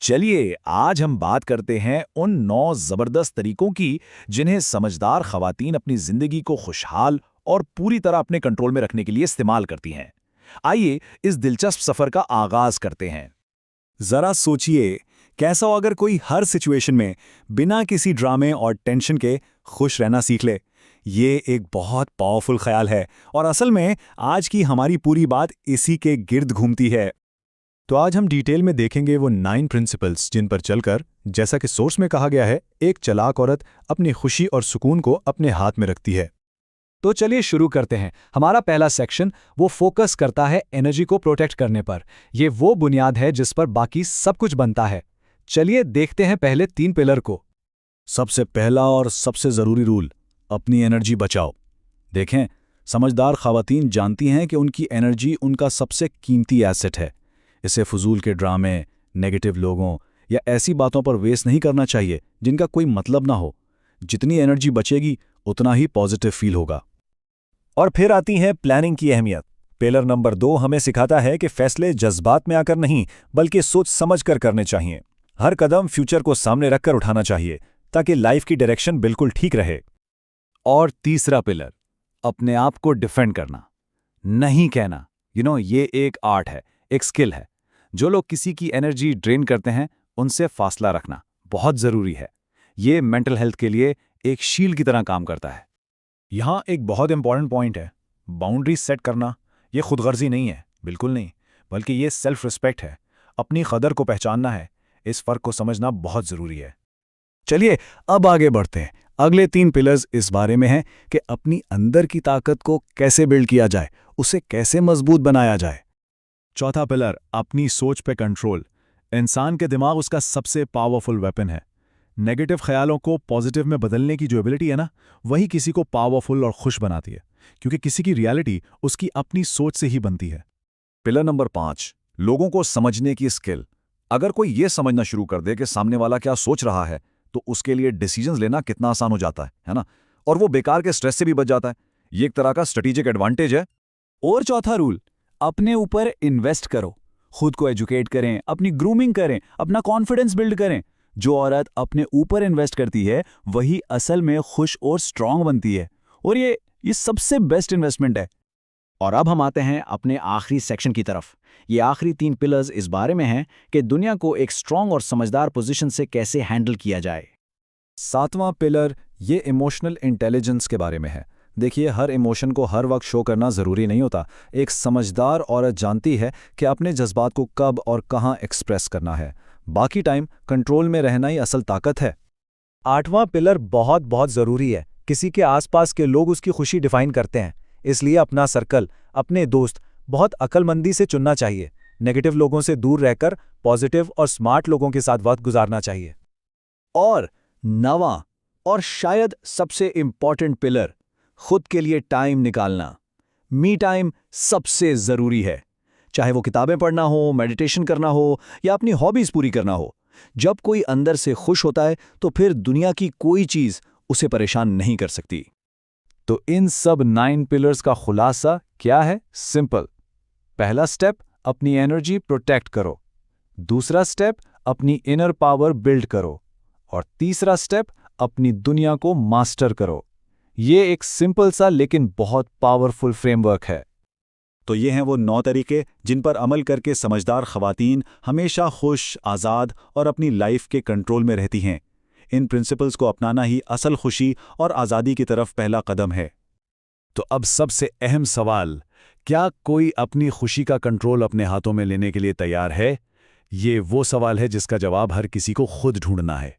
चलिए आज हम बात करते हैं उन 9 जबरदस्त तरीकों की जिन्हें समझदार खवातीन अपनी जिंदगी को खुशहाल और पूरी तरह अपने कंट्रोल में रखने के लिए इस्तेमाल करती हैं। आइए इस दिलचस्प सफर का आगाज करते हैं। जरा सोचिए, कैसा हो अगर कोई हर सिचुएशन में बिना किसी ड्रामे और टेंशन के खुश रहना सीख ले। ये एक बहुत पावरफुल ख्याल है और असल में आज की हमारी पूरी बात इसी के गिर्द घूमती है। तो आज हम डिटेल में देखेंगे वो 9 प्रिंसिपल्स जिन पर चलकर, जैसा कि सोर्स में कहा गया है, एक चालाक औरत अपनी खुशी और सुकून को अपने हाथ में रखती है। तो चलिए शुरू करते हैं। हमारा पहला सेक्शन वो फोकस करता है एनर्जी को प्रोटेक्ट करने पर। ये वो बुनियाद है जिस पर बाकी सब कुछ बनता है। चलिए देखते हैं पहले 3 पिलर को। सबसे पहला और सबसे ज़रूरी रूल, अपनी एनर्जी बचाओ। देखें, समझदार ख़वातीन जानती हैं कि उनकी एनर्जी उनका सबसे कीमती एसेट है। इसे फजूल के ड्रामे, नेगेटिव लोगों या ऐसी बातों पर वेस्ट नहीं करना चाहिए जिनका कोई मतलब ना हो। जितनी एनर्जी बचेगी उतना ही पॉजिटिव फील होगा। और फिर आती है प्लानिंग की अहमियत। पिलर नंबर 2 हमें सिखाता है कि फैसले जज्बात में आकर नहीं बल्कि सोच समझ कर करने चाहिए। हर कदम फ्यूचर को सामने रखकर उठाना चाहिए ताकि लाइफ की डायरेक्शन बिल्कुल ठीक रहे। और तीसरा पिलर, अपने आप को डिफेंड करना, नहीं कहना। ये एक आर्ट है, एक स्किल है। जो लोग किसी की एनर्जी ड्रेन करते हैं उनसे फासला रखना बहुत जरूरी है। ये मेंटल हेल्थ के लिए एक शील्ड की तरह काम करता है। यहाँ एक बहुत इंपॉर्टेंट पॉइंट है, बाउंड्री सेट करना। ये खुदगर्जी नहीं है, बिल्कुल नहीं, बल्कि ये सेल्फ रिस्पेक्ट है। अपनी कदर को पहचानना है। इस फर्क को समझना बहुत जरूरी है। चलिए अब आगे बढ़ते हैं। अगले 3 पिलर्स इस बारे में हैं कि अपनी अंदर की ताकत को कैसे बिल्ड किया जाए, उसे कैसे मजबूत बनाया जाए। चौथा पिलर, अपनी सोच पे कंट्रोल। इंसान के दिमाग उसका सबसे पावरफुल वेपन है। नेगेटिव ख्यालों को पॉजिटिव में बदलने की जो एबिलिटी है ना, वही किसी को पावरफुल और खुश बनाती है, क्योंकि किसी की रियलिटी उसकी अपनी सोच से ही बनती है। पिलर नंबर 5, लोगों को समझने की स्किल। अगर कोई ये समझना शुरू कर दे कि सामने वाला क्या सोच रहा है, तो उसके लिए डिसीजंस लेना कितना आसान हो जाता है ना? और वो बेकार के स्ट्रेस से भी बच जाता है। ये एक तरह का स्ट्रेटेजिक एडवांटेज है। और चौथा रूल, अपने ऊपर इन्वेस्ट करो। खुद को एजुकेट करें, अपनी ग्रूमिंग करें, अपना कॉन्फिडेंस बिल्ड करें। जो औरत अपने ऊपर इन्वेस्ट करती है वही असल में खुश और स्ट्रांग बनती है। और ये सबसे बेस्ट इन्वेस्टमेंट है। और अब हम आते हैं अपने आखिरी सेक्शन की तरफ। ये आखिरी 3 पिलर्स इस बारे में हैं कि दुनिया को एक स्ट्रांग और समझदार पोजीशन से कैसे हैंडल किया जाए। 7वां पिलर ये इमोशनल इंटेलिजेंस के बारे में है। देखिए, हर इमोशन को हर वक्त शो करना ज़रूरी नहीं होता। एक समझदार औरत जानती है कि अपने जज्बात को कब और कहाँ एक्सप्रेस करना है। बाकी टाइम कंट्रोल में रहना ही असल ताकत है। 8वां पिलर बहुत बहुत ज़रूरी है। किसी के आसपास के लोग उसकी खुशी डिफाइन करते हैं, इसलिए अपना सर्कल, अपने दोस्त बहुत अक्लमंदी से चुनना चाहिए। नेगेटिव लोगों से दूर रहकर पॉजिटिव और स्मार्ट लोगों के साथ वक्त गुजारना चाहिए। और 9वां और शायद सबसे इंपॉर्टेंट पिलर, खुद के लिए टाइम निकालना। मी टाइम सबसे जरूरी है, चाहे वो किताबें पढ़ना हो, मेडिटेशन करना हो या अपनी हॉबीज पूरी करना हो। जब कोई अंदर से खुश होता है तो फिर दुनिया की कोई चीज उसे परेशान नहीं कर सकती। तो इन सब 9 पिलर्स का खुलासा क्या है? सिंपल। पहला स्टेप, अपनी एनर्जी प्रोटेक्ट करो। दूसरा स्टेप, अपनी इनर पावर बिल्ड करो। और तीसरा स्टेप, अपनी दुनिया को मास्टर करो। ये एक सिंपल सा लेकिन बहुत पावरफुल फ्रेमवर्क है। तो ये हैं वो 9 तरीके जिन पर अमल करके समझदार ख़वातीन हमेशा खुश, आज़ाद और अपनी लाइफ के कंट्रोल में रहती हैं। इन प्रिंसिपल्स को अपनाना ही असल खुशी और आज़ादी की तरफ पहला कदम है। तो अब सबसे अहम सवाल, क्या कोई अपनी खुशी का कंट्रोल अपने हाथों में लेने के लिए तैयार है? ये वो सवाल है जिसका जवाब हर किसी को खुद ढूंढना है।